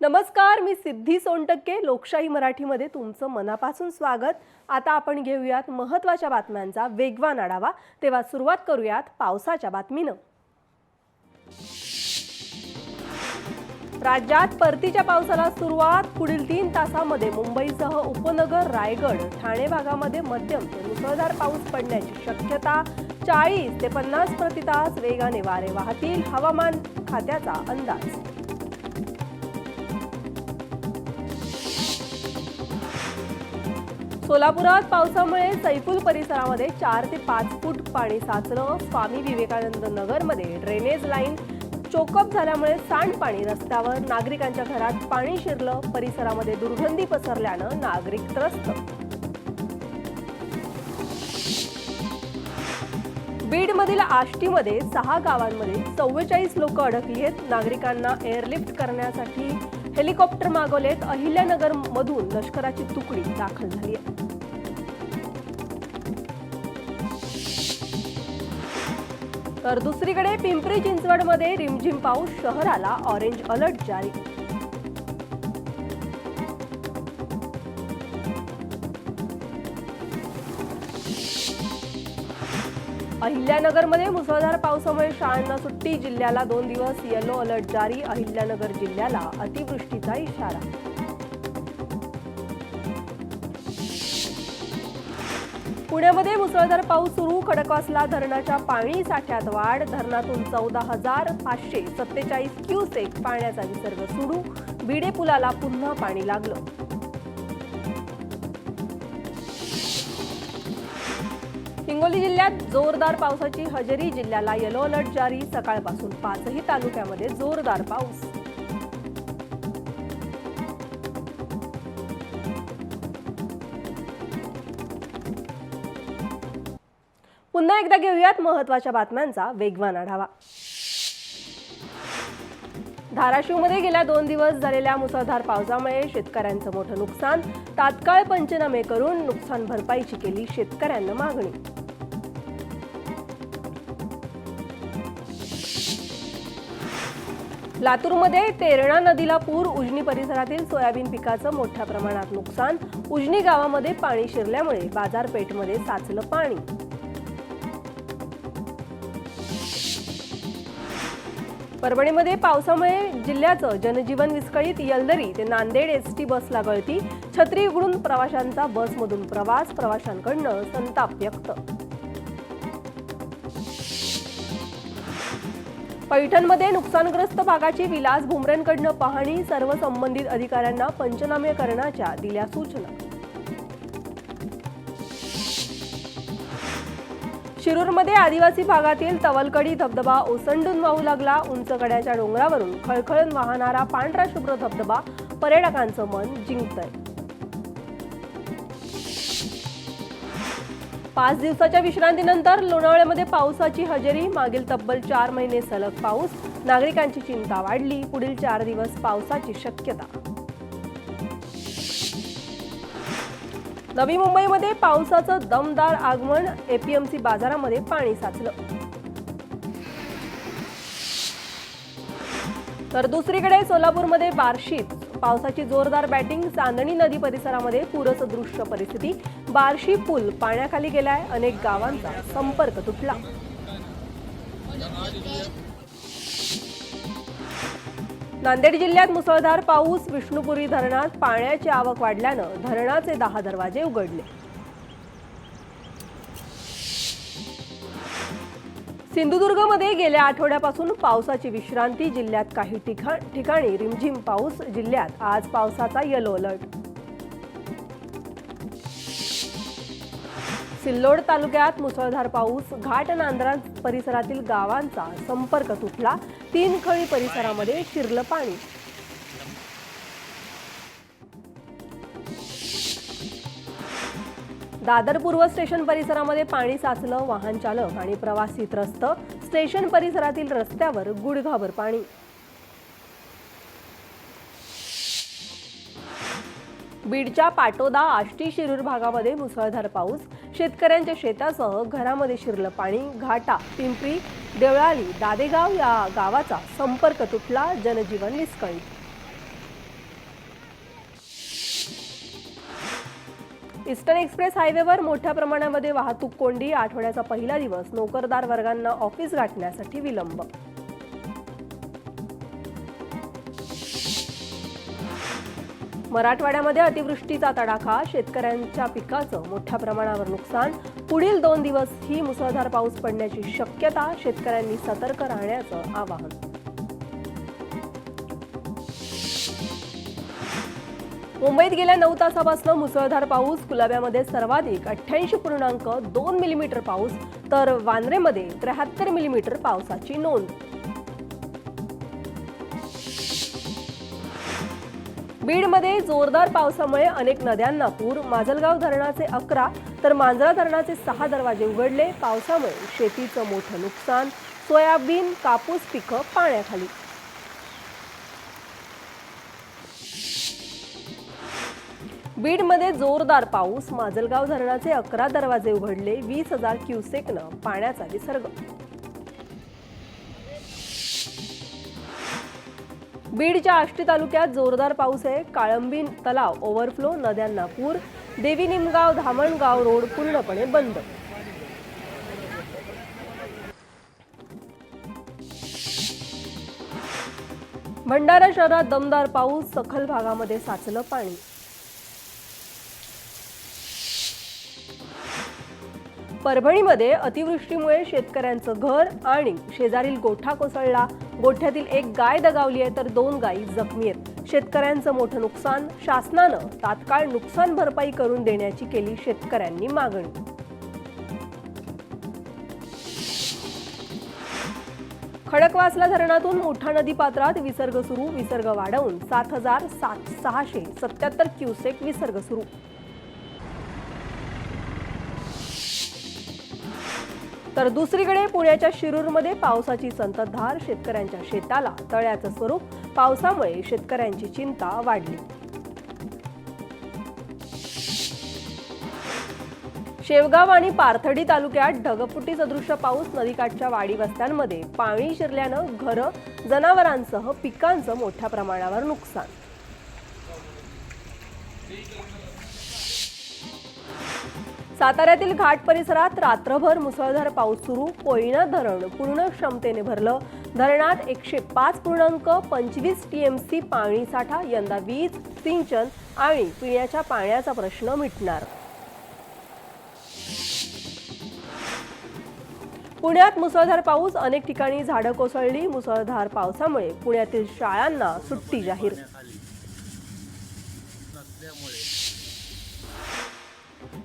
नमस्कार, मी सिद्धी सोनटक्के. लोकशाही मराठीमध्ये तुमचं मनापासून स्वागत. आता आपण घेऊयात महत्त्वाच्या बातम्यांचा वेगवान आढावा. तेव्हा सुरुवात करूयात पावसाच्या बातमीनं. राज्यात परतीच्या पावसाला सुरुवात. पुढील 3 तासांमध्ये मुंबईसह उपनगर, रायगड, ठाणे भागामध्ये मध्यम ते मुसळधार पाऊस पडण्याची शक्यता. 40 ते 50 प्रति तास वेगाने वारे वाहतील, हवामान खात्याचा अंदाज. सोलापुरात पावसामुळे सैफुल परिसरामध्ये 4 ते 5 फूट पाणी साचलं. स्वामी विवेकानंद नगरमध्ये ड्रेनेज लाईन चोकअप झाल्यामुळे सांडपाणी रस्त्यावर. नागरिकांच्या घरात पाणी शिरलं. परिसरामध्ये दुर्गंधी पसरल्यानं नागरिक त्रस्त. बीडमधील आष्टीमध्ये 6 गावांमध्ये 44 लोक अडकली आहेत. नागरिकांना एअरलिफ्ट करण्यासाठी हेलिकॉप्टर मागवलेत. अहिल्यानगर मधून लष्कराची तुकडी दाखल झाली आहे. तर दुसरीकडे पिंपरी चिंचवडमध्ये रिमझिम पाऊस. शहराला ऑरेंज अलर्ट जारी. अहिल्यानगरमध्ये मुसळधार पावसामुळे शाळांना सुट्टी. जिल्ह्याला 2 दिवस येलो अलर्ट जारी. अहिल्यानगर जिल्ह्याला अतिवृष्टीचा इशारा. पुण्यामध्ये मुसळधार पाऊस सुरू. खडकवासला धरणाच्या पाणी साठ्यात वाढ. धरणातून 14,547 क्युसेक पाण्याचा विसर्ग सुरू. भिडे पुलाला पुन्हा पाणी लागलं. हिंगोली जिल्ह्यात जोरदार पावसाची हजेरी. जिल्ह्याला येलो अलर्ट जारी. सकाळपासून 5ही तालुक्यामध्ये जोरदार पाऊस. पुन्हा एकदा घेऊयात महत्त्वाच्या बातम्यांचा वेगवान आढावा. धाराशिवमध्ये गेल्या 2 दिवस झालेल्या मुसळधार पावसामुळे शेतकऱ्यांचं मोठं नुकसान. तात्काळ पंचनामे करून नुकसान भरपाईची केली शेतकऱ्यांना मागणी. लातूरमध्ये तेरणा नदीला पूर. उजनी परिसरातील सोयाबीन पिकाचं मोठ्या प्रमाणात नुकसान. उजनी गावामध्ये पाणी शिरल्यामुळे बाजारपेठमध्ये साचलं पाणी. परभणीमध्ये पावसामुळे जिल्ह्याचं जनजीवन विस्कळीत. यलदरी ते नांदेड एसटी बसला गळती. छत्री उघडून प्रवाशांचा बसमधून प्रवास. प्रवाशांकडून संताप व्यक्त. पैठणमध्ये नुकसानग्रस्त भागाची विलास भुमरेंकडून पाहणी. सर्व संबंधित अधिकाऱ्यांना पंचनामे करण्याच्या दिल्या सूचना. शिरूरमध्ये आदिवासी भागातील तवलकडी धबधबा ओसंडून वाहू लागला. उंच कड्याच्या डोंगरावरून खळखळून वाहणारा पांढरा शुभ्र धबधबा पर्यटकांचं मन जिंकतंय. 5 दिवसाच्या विश्रांतीनंतर लोणावळ्यामध्ये पावसाची हजेरी. मागील तब्बल 4 महिने सलग पाऊस. नागरिकांची चिंता वाढली. पुढील 4 दिवस पावसाची शक्यता. नवी मुंबईमध्ये पावसाचं दमदार आगमन. एपीएमसी बाजारामध्ये पाणी साचलं. तर दुसरीकडे सोलापूरमध्ये बार्शीत पावसाची जोरदार बॅटिंग. चांदणी नदी परिसरामध्ये पूरसदृश्य परिस्थिती. बार्शी पूल पाण्याखाली गेलाय. अनेक गावांचा संपर्क तुटला. नांदेड जिल्ह्यात मुसळधार पाऊस. विष्णुपुरी धरणात पाण्याची आवक वाढल्यानं धरणाचे 10 दरवाजे उघडले. सिंधुदुर्गमध्ये गेल्या आठवड्यापासून पावसाची विश्रांती. जिल्ह्यात काही ठिकाणी रिमझिम पाऊस. जिल्ह्यात आज पावसाचा येलो अलर्ट. सिल्लोड तालुक्यात मुसळधार पाऊस. घाट नांदरा परिसरातील गावांचा संपर्क तुटला. 3 खळी परिसरामध्ये शिरलं पाणी. दादर पूर्व स्टेशन परिसरामध्ये पाणी साचलं. वाहन चालक आणि प्रवासी त्रस्त. स्टेशन परिसरातील रस्त्यावर गुडघाभर पाणी. बीडच्या पाटोदा, आष्टी, शिरूर भागामध्ये मुसळधार पाऊस. शेतकऱ्यांच्या शेतासह घरामध्ये शिरलं पाणी. घाटा, पिंपरी, देवळाली, दादेगाव या गावाचा संपर्क तुटला. जनजीवन विस्कळीत. ईस्टर्न एक्सप्रेस हायवेवर मोठ्या प्रमाणामध्ये वाहतूक कोंडी. आठवड्याचा पहिला दिवस नोकरदार वर्गांना ऑफिस गाठण्यासाठी विलंब. मराठवाड्यामध्ये अतिवृष्टीचा तडाखा. शेतकऱ्यांच्या पिकाचं मोठ्या प्रमाणावर नुकसान. पुढील 2 दिवस ही मुसळधार पाऊस पडण्याची शक्यता. शेतकऱ्यांनी सतर्क राहण्याचं आवाहन. मुंबईत गेल्या 9 तासापासून मुसळधार पाऊस. कुलाब्यामध्ये सर्वाधिक 88.2 मिलीमीटर पाऊस तर वांद्रेमध्ये 73 मिलीमीटर पावसाची नोंद. बीडमध्ये जोरदार पावसामुळे अनेक नद्यांना पूर. माजलगाव धरणाचे 11 तर मांजरा धरणाचे 6 दरवाजे उघडले. पावसामुळे शेतीचं मोठं नुकसान. सोयाबीन, कापूस पिकं पाण्याखाली. बीडमध्ये जोरदार पाऊस. माजलगाव धरणाचे 11 दरवाजे उघडले. 20,000 क्युसेकनं पाण्याचा विसर्ग. बीडच्या आष्टी तालुक्यात जोरदार पाऊस आहे. काळंबी तलाव ओव्हरफ्लो. नद्यांना पूर. देवी निमगाव धामणगाव रोड पूर्णपणे बंद. भंडारा शहरात दमदार पाऊस. सखल भागामध्ये साचलं पाणी. परभणीमध्ये अतिवृष्टीमुळे शेतकऱ्यांचं घर आणि शेजारील गोठा कोसळला. गोठ्यातील एक गाय दगावली आहे तर 2 गायी जखमी आहेत. शेतकऱ्यांचं मोठं नुकसान. शासनानं तात्काळ नुकसान भरपाई करून देण्याची केली शेतकऱ्यांनी मागणी. खडकवासला धरणातून मुठा नदी पात्रात विसर्ग सुरू. विसर्ग वाढवून 7,677 क्युसेक विसर्ग सुरू. तर दुसरीकडे पुण्याच्या शिरूरमध्ये पावसाची संततधार. शेतकऱ्यांच्या शेताला तळ्याचं स्वरूप. पावसामुळे शेतकऱ्यांची चिंता वाढली. शेवगाव आणि पाथर्डी तालुक्यात ढगफुटी सदृश्य पाऊस. नदीकाठच्या वाडी वस्त्यांमध्ये पाणी शिरल्यानं घरं, जनावरांसह पिकांचं मोठ्या प्रमाणावर नुकसान. साताऱ्यातील घाट परिसरात रात्रभर मुसळधार पाऊस सुरू. कोयना धरण पूर्ण क्षमतेने भरलं. धरणात 105.25 टीएमसी पाणी साठा. यंदा वीज, सिंचन आणि पिण्याच्या पाण्याचा प्रश्न मिटणार. पुण्यात मुसळधार पाऊस. अनेक ठिकाणी झाडं कोसळली. मुसळधार पावसामुळे पुण्यातील शाळांना सुट्टी जाहीर.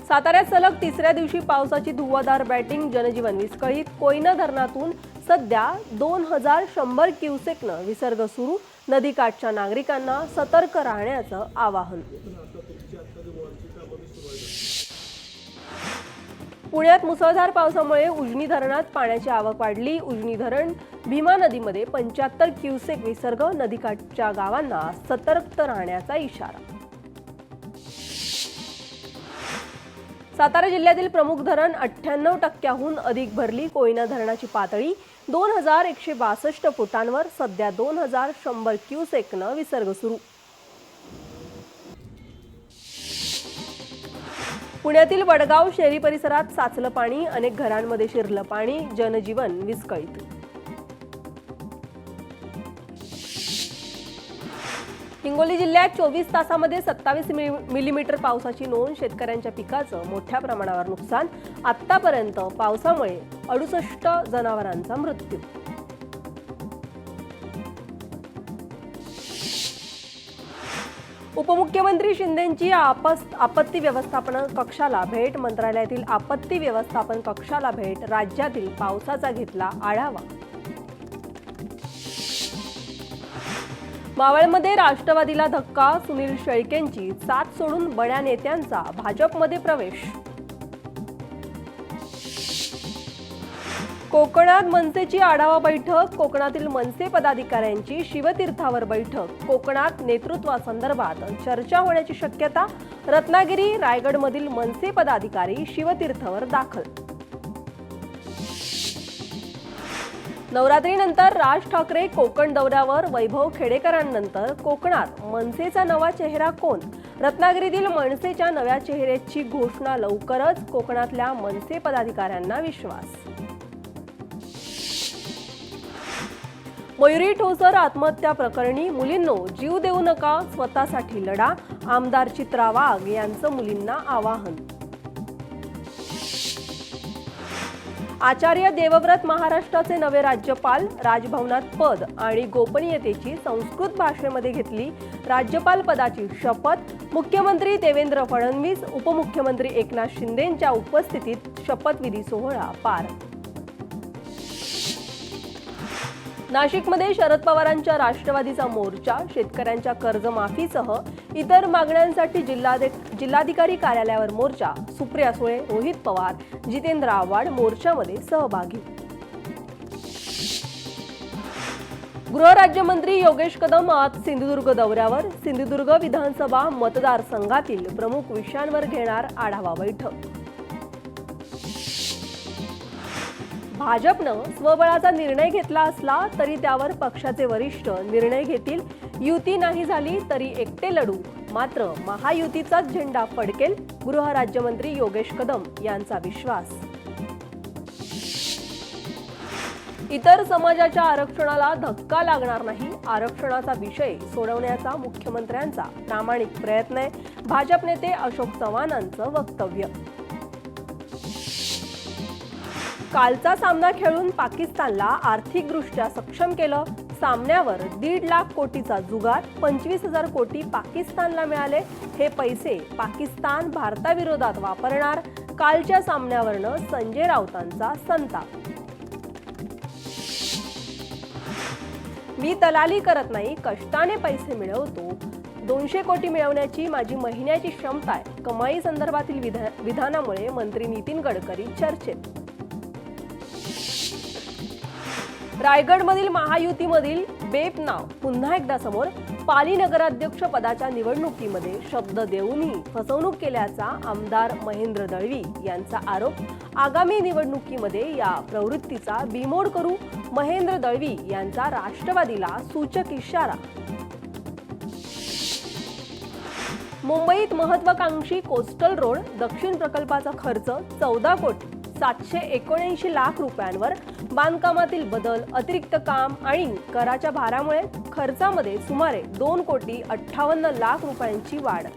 साताऱ्यात सलग 3ऱ्या दिवशी पावसाची धुव्वाधार बॅटिंग. जनजीवन विस्कळीत. कोयना धरणातून सध्या 2,100 क्युसेकनं विसर्ग सुरू. नदीकाठच्या नागरिकांना सतर्क राहण्याचं आवाहन. पुण्यात मुसळधार पावसामुळे उजनी धरणात पाण्याची आवक वाढली. उजनी धरण भीमा नदीमध्ये 75 क्युसेक विसर्ग. नदीकाठच्या गावांना सतर्क राहण्याचा इशारा. सातारा जिल्ह्यातील प्रमुख धरण 98% अधिक भरली. कोयना धरणाची पातळी 2,162 फुटांवर. सध्या 2,100 क्युसेकनं विसर्ग सुरू. पुण्यातील वडगाव शेरी परिसरात साचलं पाणी. अनेक घरांमध्ये शिरलं पाणी. जनजीवन विस्कळीत. हिंगोली जिल्ह्यात 24 तासामध्ये 27 मिलीमीटर पावसाची नोंद. शेतकऱ्यांच्या पिकाचं मोठ्या प्रमाणावर नुकसान. आतापर्यंत पावसामुळे 68 जनावरांचा मृत्यू. उपमुख्यमंत्री शिंदेंची आपत्ती व्यवस्थापन कक्षाला भेट. मंत्रालयातील आपत्ती व्यवस्थापन कक्षाला भेट. राज्यातील पावसाचा घेतला आढावा. मावळमध्ये राष्ट्रवादीला धक्का. सुनील शेळकेंची साथ सोडून बड्या नेत्यांचा भाजपमध्ये प्रवेश. कोकणात मनसेची आढावा बैठक. कोकणातील मनसे पदाधिकाऱ्यांची शिवतीर्थावर बैठक. कोकणात नेतृत्वासंदर्भात चर्चा होण्याची शक्यता. रत्नागिरी, रायगडमधील मनसे पदाधिकारी शिवतीर्थावर दाखल. नवरात्रीनंतर राज ठाकरे कोकण दौऱ्यावर. वैभव खेडेकरांनंतर कोकणात मनसेचा नवा चेहरा कोण? रत्नागिरीतील मनसेच्या नव्या चेहऱ्याची घोषणा लवकरच, कोकणातल्या मनसे पदाधिकाऱ्यांना विश्वास. मयुरी ठोसर आत्महत्या प्रकरणी मुलींनो जीव देऊ नका, स्वतःसाठी लढा, आमदार चित्रा वाघ यांचं मुलींना आवाहन. आचार्य देवव्रत महाराष्ट्राचे नवे राज्यपाल, राजभवनात पद आणि गोपनीयतेची संस्कृत भाषेमध्ये घेतली राज्यपाल पदाची शपथ. मुख्यमंत्री देवेंद्र फडणवीस, उपमुख्यमंत्री एकनाथ शिंदेंच्या उपस्थितीत शपथविधी सोहळा पार. नाशिकमध्ये शरद पवारांच्या राष्ट्रवादीचा मोर्चा, शेतकऱ्यांच्या कर्जमाफीसह इतर मागण्यांसाठी जिल्हाधिकारी कार्यालयावर मोर्चा. सुप्रिया सुळे, रोहित पवार, जितेंद्र आव्हाड मोर्चामध्ये सहभागी. गृहराज्यमंत्री योगेश कदम आज सिंधुदुर्ग दौऱ्यावर. सिंधुदुर्ग विधानसभा मतदारसंघातील प्रमुख विषयांवर घेणार आढावा बैठक. भाजपनं स्वबळाचा निर्णय घेतला असला तरी त्यावर पक्षाचे वरिष्ठ निर्णय घेतील. युती नाही झाली तरी एकटे लढू, मात्र महायुतीचाच झेंडा फडकेल, गृहराज्यमंत्री योगेश कदम यांचा विश्वास. इतर समाजाच्या आरक्षणाला धक्का लागणार नाही, आरक्षणाचा विषय सोडवण्याचा मुख्यमंत्र्यांचा प्रामाणिक प्रयत्न आहे, भाजप नेते अशोक चव्हाणांचं वक्तव्य. कालचा सामना खेळून पाकिस्तानला आर्थिकदृष्ट्या सक्षम केलं. सामन्यावर 1.5 लाख कोटीचा जुगार, 25,000 कोटी पाकिस्तानला मिळाले. हे पैसे पाकिस्तान भारताविरोधात वापरणार. कालच्या सामन्यावरनं संजय राऊतांचा संताप. मी दलाली करत नाही, कष्टाने पैसे मिळवतो. 200 कोटी मिळवण्याची माझी महिन्याची क्षमता आहे. कमाई संदर्भातील विधानामुळे मंत्री नितीन गडकरी चर्चेत. रायगडमधील महायुतीमधील बेप नाव पुन्हा एकदा समोर. पाली नगराध्यक्ष पदाच्या निवडणुकीमध्ये शब्द देऊनही फसवणूक केल्याचा आमदार महेंद्र दळवी यांचा आरोप. आगामी निवडणुकीमध्ये या प्रवृत्तीचा बिमोड करू, महेंद्र दळवी यांचा राष्ट्रवादीला सूचक इशारा. मुंबईत महत्वाकांक्षी कोस्टल रोड दक्षिण प्रकल्पाचा खर्च 14 कोटी 779 लाख रुपयांवर. बांधकामातील बदल, अतिरिक्त काम आणि कराच्या भारामुळे खर्चामध्ये सुमारे 2 कोटी 58 लाख रुपयांची वाढ.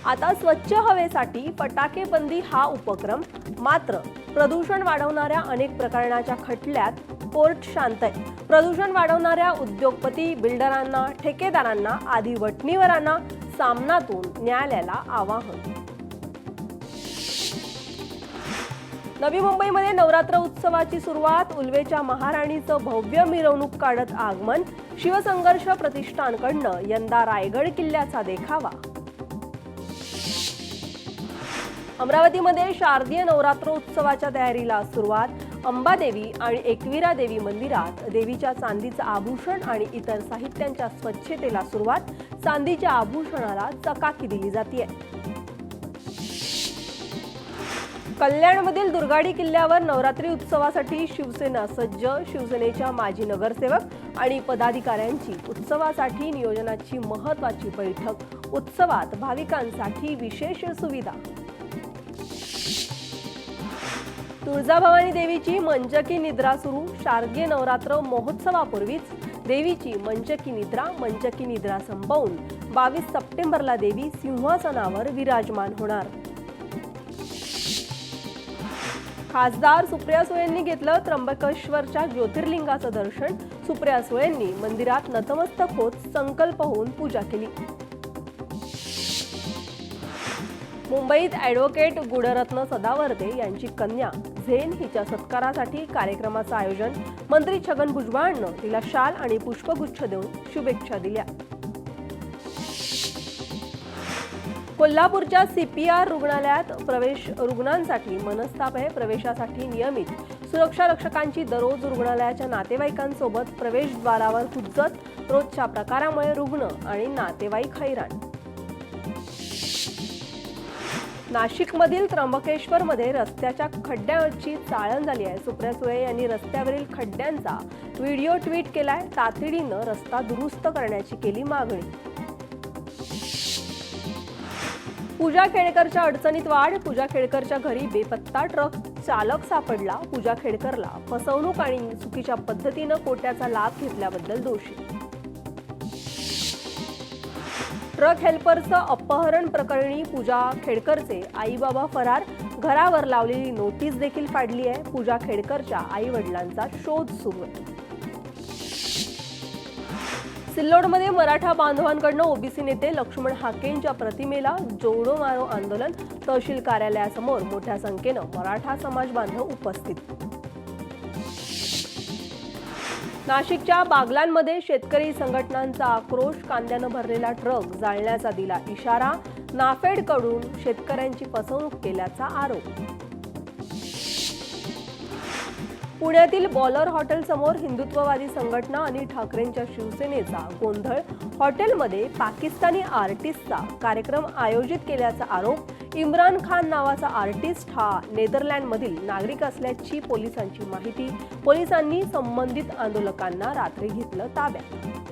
आता स्वच्छ हवेसाठी फटाके बंदी हा उपक्रम. मात्र प्रदूषण वाढवणाऱ्या अनेक प्रकरणाच्या खटल्यात कोर्ट शांत आहे. प्रदूषण वाढवणाऱ्या उद्योगपती, बिल्डरांना, ठेकेदारांना, आदी वटणीवरांना सामनातून न्यायालयाला आवाहन. नवी मुंबईमध्ये नवरात्र उत्सवाची सुरुवात. उल्वेच्या महाराणीचं भव्य मिरवणूक काढत आगमन. शिवसंघर्ष प्रतिष्ठानकडनं यंदा रायगड किल्ल्याचा देखावा. अमरावतीमध्ये शारदीय नवरात्रोत्सवाच्या तयारीला सुरुवात. अंबादेवी आणि एकविरा देवी मंदिरात देवीच्या चांदीचं आभूषण आणि इतर साहित्यांच्या स्वच्छतेला सुरुवात. चांदीच्या आभूषणाला चकाकी दिली जाते. कल्याणमधील दुर्गाडी किल्ल्यावर नवरात्री उत्सवासाठी शिवसेना सज्ज. शिवसेनेच्या माजी नगरसेवक आणि पदाधिकाऱ्यांची उत्सवासाठी नियोजनाची महत्त्वाची बैठक. उत्सवात भाविकांसाठी विशेष सुविधा. तुळजाभवानी देवीची मंचकी निद्रा सुरू. शारदीय नवरात्र महोत्सवापूर्वीच देवीची मंचकी निद्रा संपवून 22 सप्टेंबरला देवी सिंहासनावर विराजमान होणार. खासदार सुप्रिया सुळेंनी घेतलं त्र्यंबकेश्वरच्या ज्योतिर्लिंगाचं दर्शन. सुप्रिया सुळेंनी मंदिरात नतमस्तक होत संकल्प होऊन पूजा केली. मुंबईत ॲडव्होकेट गुणरत्न सदावर्ते यांची कन्या झेन हिच्या सत्कारासाठी कार्यक्रमाचं आयोजन. मंत्री छगन भुजबळांनं तिला शाल आणि पुष्पगुच्छ देऊन शुभेच्छा दिल्या. कोल्हापूरच्या CPR रुग्णालयात रुग्णांसाठी मनस्ताप आहे. प्रवेशासाठी नियमित सुरक्षा रक्षकांची दररोज रुग्णालयाच्या नातेवाईकांसोबत प्रवेशद्वारावर हुज्जत. रोजच्या प्रकारामुळे रुग्ण आणि नातेवाईक हैराण. नाशिकमधील त्र्यंबकेश्वरमध्ये रस्त्याच्या खड्ड्यांची चाळण झाली आहे. सुप्रिया सुळे यांनी रस्त्यावरील खड्ड्यांचा व्हिडिओ ट्विट केलाय. तातडीनं रस्ता दुरुस्त करण्याची केली मागणी. पूजा खेडकरच्या अडचणीत वाढ. पूजा खेडकरच्या घरी बेपत्ता ट्रक चालक सापडला. पूजा खेडकरला फसवणूक आणि चुकीच्या पद्धतीनं कोट्याचा लाभ घेतल्याबद्दल दोषी. ट्रक हेल्परचं अपहरण प्रकरणी पूजा खेडकरचे आई बाबा फरार. घरावर लावलेली नोटीस देखील फाडली आहे. पूजा खेडकरच्या आई वडिलांचा शोध सुरू आहे. सिल्लोडमध्ये मराठा बांधवांकडून ओबीसी नेते लक्ष्मण हाकेंच्या प्रतिमेला जोडो मारो आंदोलन. तहसील कार्यालयासमोर मोठ्या संख्येनं मराठा समाज बांधव उपस्थित. नाशिकच्या बागलांमध्ये शेतकरी संघटनांचा आक्रोश. कांद्यानं भरलेला ट्रक जाळण्याचा दिला इशारा. नाफेडकडून शेतकऱ्यांची फसवणूक केल्याचा आरोप. पुण्यातील बॉलर हॉटेल समोर हिंदुत्ववादी संघटना आणि ठाकरेंच्या शिवसेनेचा गोंधळ. हॉटेलमध्ये पाकिस्तानी आर्टिस्टचा कार्यक्रम आयोजित केल्याचा आरोप. इम्रान खान नावाचा आर्टिस्ट हा नेदरलँडमधील नागरिक असल्याची पोलिसांची माहिती. पोलिसांनी संबंधित आंदोलकांना रात्री घेतलं ताब्यात.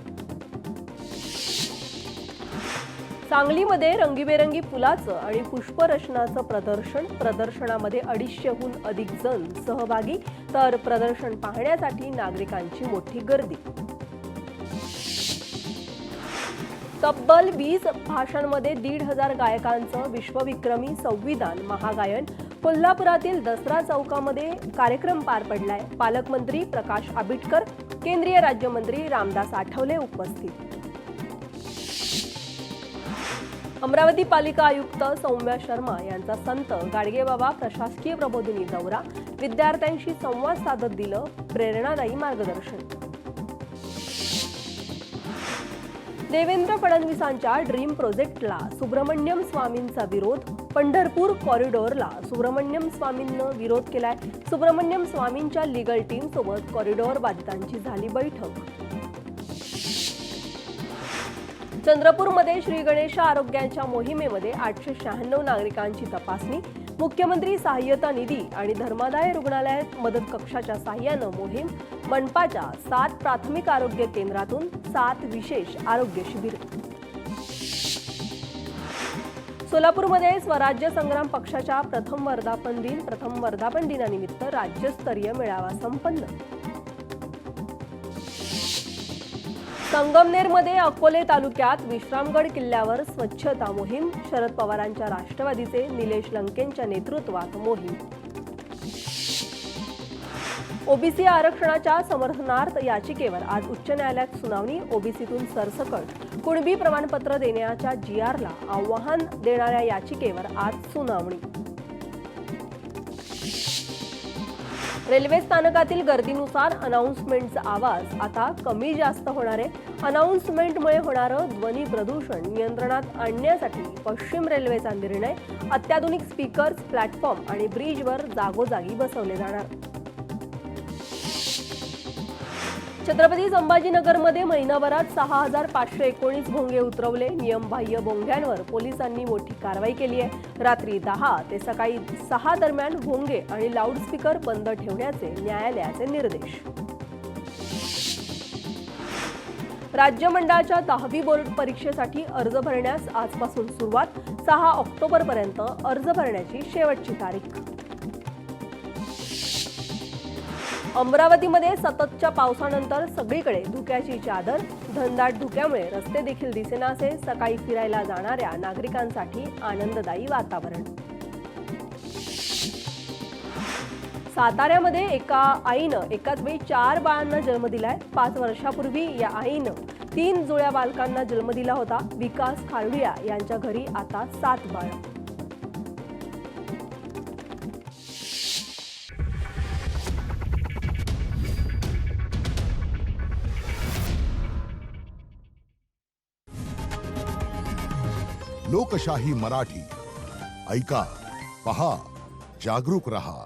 सांगलीमध्ये रंगीबेरंगी फुलाचं आणि पुष्परचनाचं प्रदर्शन. प्रदर्शनामध्ये 250हून अधिक जण सहभागी. तर प्रदर्शन पाहण्यासाठी नागरिकांची मोठी गर्दी. तब्बल 20 भाषांमध्ये 1,500 गायकांचं विश्वविक्रमी संविधान महागायन. कोल्हापुरातील दसरा चौकामध्ये कार्यक्रम पार पडलाय. पालकमंत्री प्रकाश आंबेडकर, केंद्रीय राज्यमंत्री रामदास आठवले उपस्थित. अमरावती पालिका आयुक्त सौम्या शर्मा यांचा संत गाडगेबाबा प्रशासकीय प्रबोधिनी दौरा. विद्यार्थ्यांशी संवाद साधत दिलं प्रेरणादायी मार्गदर्शन. देवेंद्र फडणवीसांच्या ड्रीम प्रोजेक्टला सुब्रमण्यम स्वामींचा विरोध. पंढरपूर कॉरिडॉरला सुब्रमण्यम स्वामींनं विरोध केलाय. सुब्रमण्यम स्वामींच्या लीगल टीम सोबत कॉरिडॉर बाधितांची झाली बैठक. चंद्रपूरमध्ये श्री गणेश आरोग्याच्या मोहिमेमध्ये 896 नागरिकांची तपासणी. मुख्यमंत्री सहाय्यता निधी आणि धर्मादाय रुग्णालयात मदत कक्षाच्या साहाय्यानं मोहीम. मनपाच्या 7 प्राथमिक आरोग्य केंद्रातून 7 विशेष आरोग्य शिबिर. सोलापूरमध्ये स्वराज्य संग्राम पक्षाच्या प्रथम वर्धापन दिनानिमित्त राज्यस्तरीय मेळावा संपन्न. संगमनेरमध्ये अकोले तालुक्यात विश्रामगड किल्ल्यावर स्वच्छता मोहीम. शरद पवारांच्या राष्ट्रवादीचे निलेश लंकेंच्या नेतृत्वात मोहीम. ओबीसी आरक्षणाच्या समर्थनार्थ याचिकेवर आज उच्च न्यायालयात सुनावणी. ओबीसीतून सरसकट कुणबी प्रमाणपत्र देण्याच्या जीआरला आव्हान देणाऱ्या याचिकेवर आज सुनावणी. रेल्वे स्थानकातील गर्दीनुसार अनाउन्समेंटचा आवाज आता कमी जास्त होणार आहे. अनाउन्समेंटमुळे होणारं ध्वनी प्रदूषण नियंत्रणात आणण्यासाठी पश्चिम रेल्वेचा निर्णय. अत्याधुनिक स्पीकर्स प्लॅटफॉर्म आणि ब्रिजवर जागोजागी बसवले जाणार. छत्रपती संभाजीनगरमध्ये महिनाभरात 6,519 भोंगे उतरवले. नियमबाह्य भोंग्यांवर पोलिसांनी मोठी कारवाई केली आहे. रात्री 10 ते सकाळी 6 दरम्यान भोंगे आणि लाऊडस्पीकर बंद ठेवण्याचे न्यायालयाचे निर्देश. राज्य मंडळाच्या 10वी बोर्ड परीक्षेसाठी अर्ज भरण्यास आजपासून सुरुवात. 6 ऑक्टोबरपर्यंत अर्ज भरण्याची शेवटची तारीख. अमरावतीमध्ये सततच्या पावसानंतर सगळीकडे धुक्याची चादर. घनदाट धुक्यामुळे रस्ते देखील दिसेनासे. सकाळी फिरायला जाणाऱ्या नागरिकांसाठी आनंददायी वातावरण. साताऱ्यामध्ये एका आईनं एकाच वेळी 4 बाळांना जन्म दिलाय. 5 वर्षापूर्वी या आईनं 3 जुळ्या बालकांना जन्म दिला होता. विकास खारडुया यांच्या घरी आता 7 बाळं. लोकशाही मराठी ऐका, पहा, जागरूक रहा.